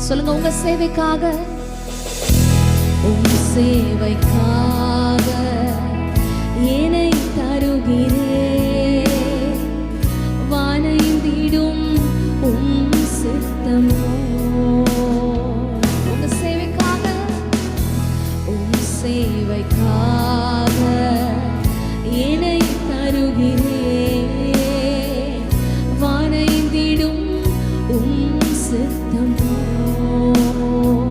சொல்லுங்க, உங்க சேவைக்காக, உம் சேவைக்காக என்னை தருகிறேன். வானைந்திடும் உம் சித்தமோ. உங்க சேவைக்காக, உம் சேவைக்காக என்னை தருகிறேன்.